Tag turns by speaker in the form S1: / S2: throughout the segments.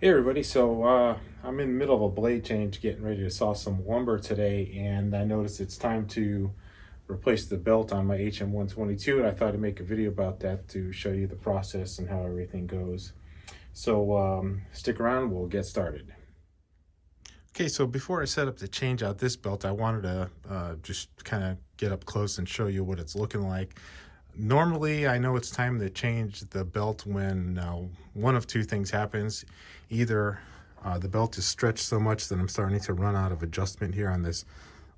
S1: Hey everybody, I'm in the middle of a blade change getting ready to saw some lumber today, and I noticed it's time to replace the belt on my HM122, and I thought I'd make a video about that to show you the process and how everything goes. Stick around, we'll get started. Okay, so before I set up to change out this belt, I wanted to just kind of get up close and show you what it's looking like. Normally, I know it's time to change the belt when one of two things happens. Either the belt is stretched so much that I'm starting to run out of adjustment here on this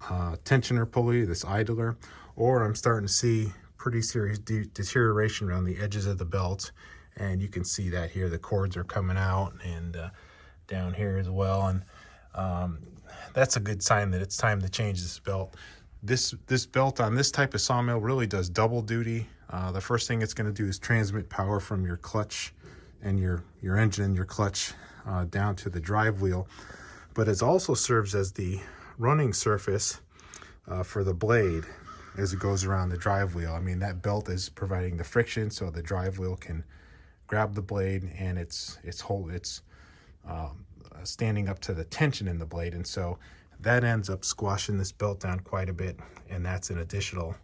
S1: tensioner pulley, this idler, or I'm starting to see pretty serious deterioration around the edges of the belt. And you can see that here, the cords are coming out, and down here as well. And that's a good sign that it's time to change this belt. This belt on this type of sawmill really does double duty. The first thing it's going to do is transmit power from your clutch and your engine and your clutch down to the drive wheel, but it also serves as the running surface for the blade as it goes around the drive wheel. I mean, that belt is providing the friction so the drive wheel can grab the blade, and it's standing up to the tension in the blade, and so that ends up squashing this belt down quite a bit, and that's an additional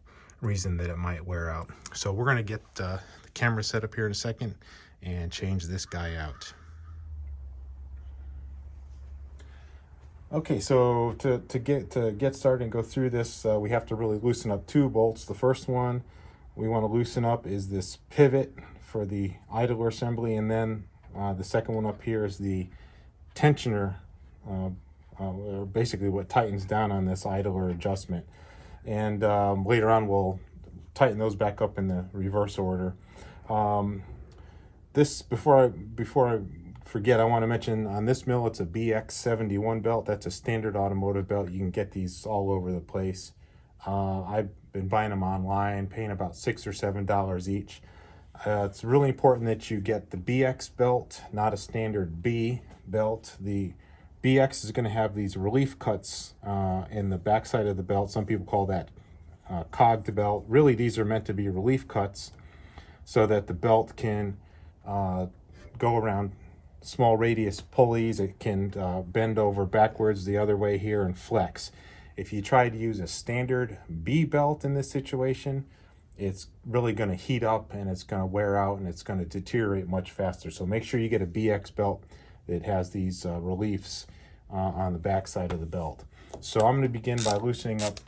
S1: reason that it might wear out. So we're going to get the camera set up here in a second and change this guy out. Okay, so to get started and go through this, we have to really loosen up two bolts. The first one we want to loosen up is this pivot for the idler assembly, and then the second one up here is the tensioner, or basically what tightens down on this idler adjustment. And later on we'll tighten those back up in the reverse order. Before I forget, I want to mention on this mill it's a BX71 belt. That's a standard automotive belt. You can get these all over the place. I've been buying them online, paying about $6 or $7 each. It's really important that you get the BX belt, not a standard B belt. The BX is going to have these relief cuts in the backside of the belt. Some people call that cogged belt. Really, these are meant to be relief cuts so that the belt can go around small radius pulleys. It can bend over backwards the other way here and flex. If you try to use a standard B belt in this situation, it's really going to heat up and it's going to wear out and it's going to deteriorate much faster. So make sure you get a BX belt that has these reliefs on the back side of the belt. So I'm going to begin by loosening up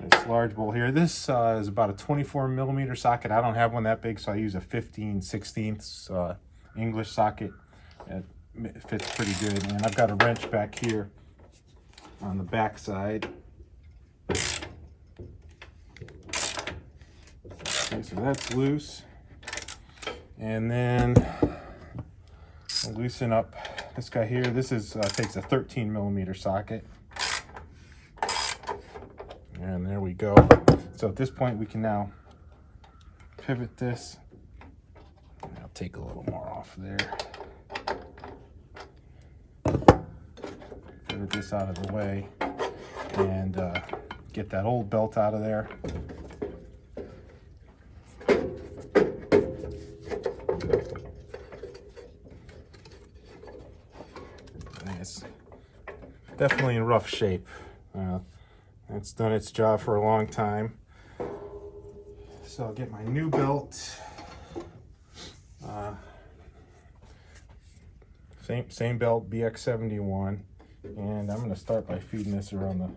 S1: this large bolt here. This is about a 24 millimeter socket. I don't have one that big, so I use a 15/16 English socket. It fits pretty good. And I've got a wrench back here on the back side. Okay, so that's loose. And then I'll loosen up this guy here. This is takes a 13 millimeter socket. And there we go. So at this point we can now pivot this. I'll take a little more off there. Pivot this out of the way and get that old belt out of there. It's definitely in rough shape. It's done its job for a long time. So I'll get my new belt. Same belt, BX71, and I'm going to start by feeding this around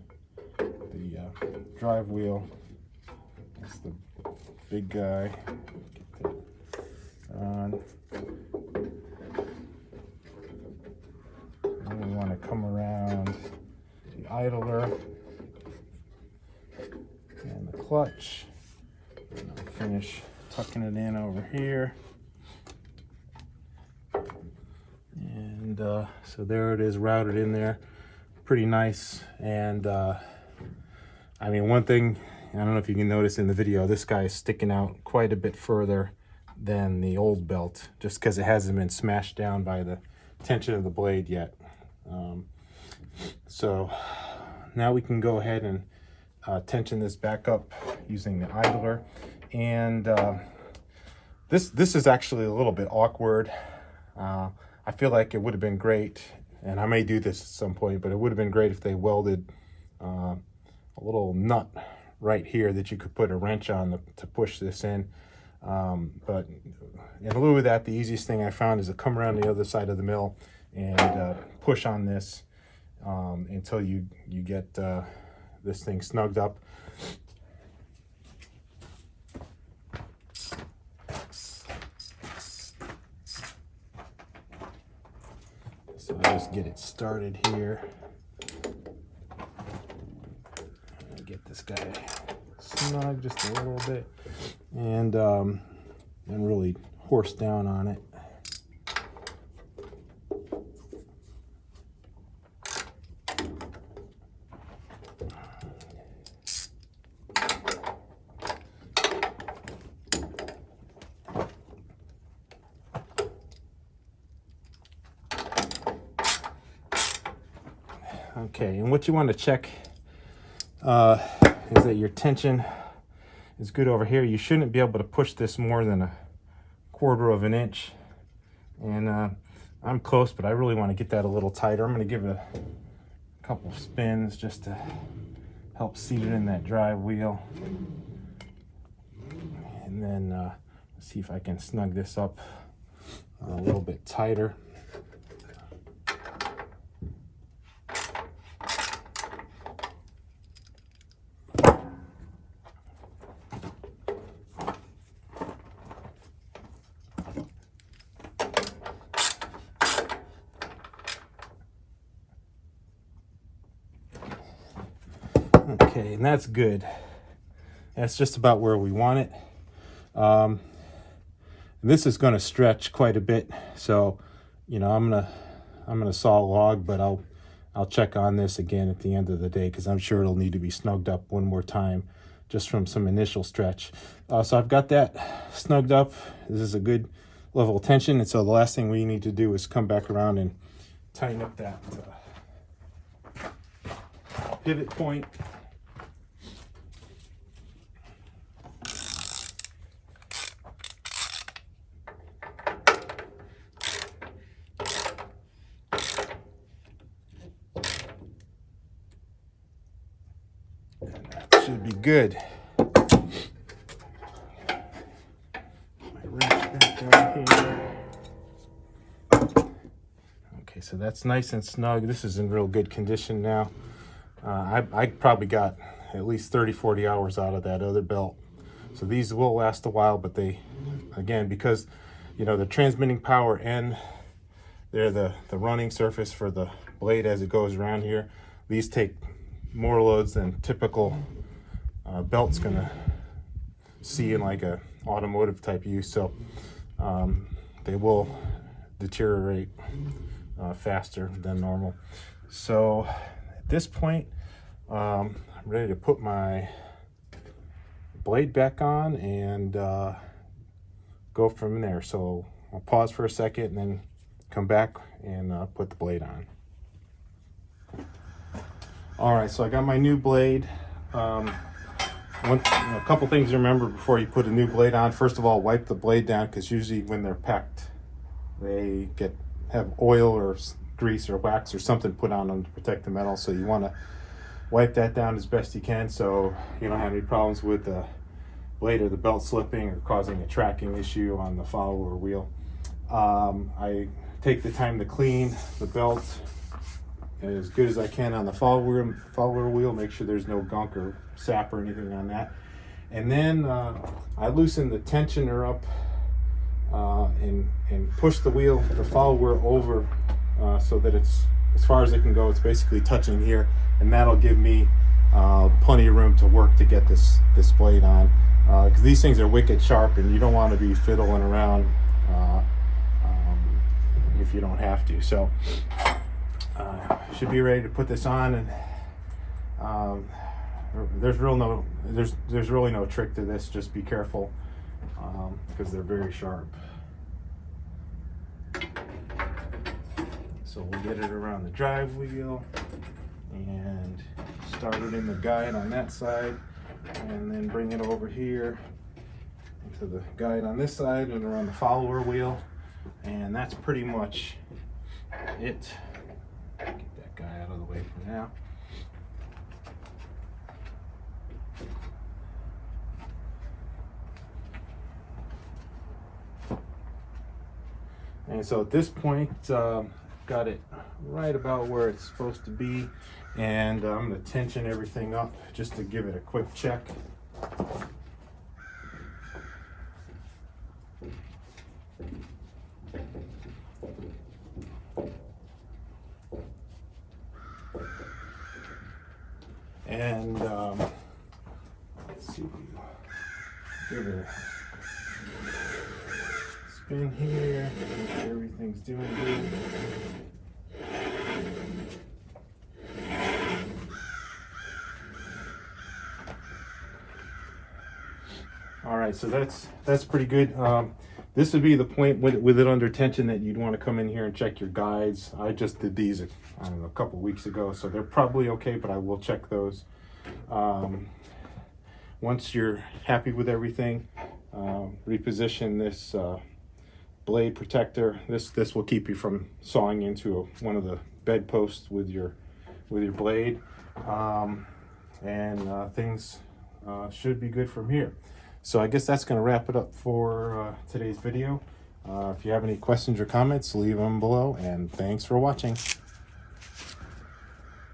S1: the drive wheel. That's the big guy. Get that on. And we want to come around the idler and the clutch, and I'll finish tucking it in over here. And so there it is, routed in there, pretty nice. And I mean, one thing, I don't know if you can notice in the video, this guy is sticking out quite a bit further than the old belt, just because it hasn't been smashed down by the tension of the blade yet. So now we can go ahead and tension this back up using the idler. And this is actually a little bit awkward. I feel like it would have been great, and I may do this at some point, but it would have been great if they welded a little nut right here that you could put a wrench on to push this in. But in lieu of that, the easiest thing I found is to come around the other side of the mill and push on this until you get this thing snugged up. So I'll just get it started here. Get this guy snug just a little bit, and really horse down on it. Okay, and what you want to check is that your tension is good over here. You shouldn't be able to push this more than 1/4 of an inch. And I'm close, but I really want to get that a little tighter. I'm going to give it a couple spins just to help seat it in that drive wheel. And then let's see if I can snug this up a little bit tighter. Okay, and that's good. That's just about where we want it. This is going to stretch quite a bit, so you know I'm gonna saw a log, but I'll check on this again at the end of the day because I'm sure it'll need to be snugged up one more time just from some initial stretch. So I've got that snugged up. This is a good level of tension, and so the last thing we need to do is come back around and tighten up that pivot point. Should be good. My wrench back down here. Okay, so that's nice and snug. This is in real good condition now. I probably got at least 30-40 hours out of that other belt. So these will last a while, but they, again, because you know the transmitting power and they're the running surface for the blade as it goes around here, these take more loads than typical belt's gonna see in like a automotive type use, so they will deteriorate faster than normal. So at this point, I'm ready to put my blade back on and go from there. So I'll pause for a second and then come back and put the blade on. All right, so I got my new blade. A couple things to remember before you put a new blade on. First of all, wipe the blade down, because usually when they're packed, they have oil or grease or wax or something put on them to protect the metal. So you want to wipe that down as best you can so you don't have any problems with the blade or the belt slipping or causing a tracking issue on the follower wheel. I take the time to clean the belt as good as I can on the follower wheel, make sure there's no gunk or sap or anything on that. And then I loosen the tensioner up and push the follower over so that it's as far as it can go. It's basically touching here, and that'll give me plenty of room to work to get this blade on, because these things are wicked sharp and you don't want to be fiddling around if you don't have to. So should be ready to put this on, and there's really no trick to this. Just be careful because they're very sharp. So we'll get it around the drive wheel and start it in the guide on that side, and then bring it over here into the guide on this side and around the follower wheel, and that's pretty much it. Get that guy out of the way for now. And so at this point, got it right about where it's supposed to be, and I'm going to tension everything up just to give it a quick check. And let's see, give it a spin here, make sure everything's doing good. All right, so that's pretty good. This would be the point with it under tension that you'd want to come in here and check your guides. I just did these, I don't know, a couple weeks ago, so they're probably okay, but I will check those. Once you're happy with everything, reposition this blade protector. This will keep you from sawing into one of the bed posts with your blade, and things should be good from here. So I guess that's going to wrap it up for today's video. If you have any questions or comments, leave them below, and thanks for watching.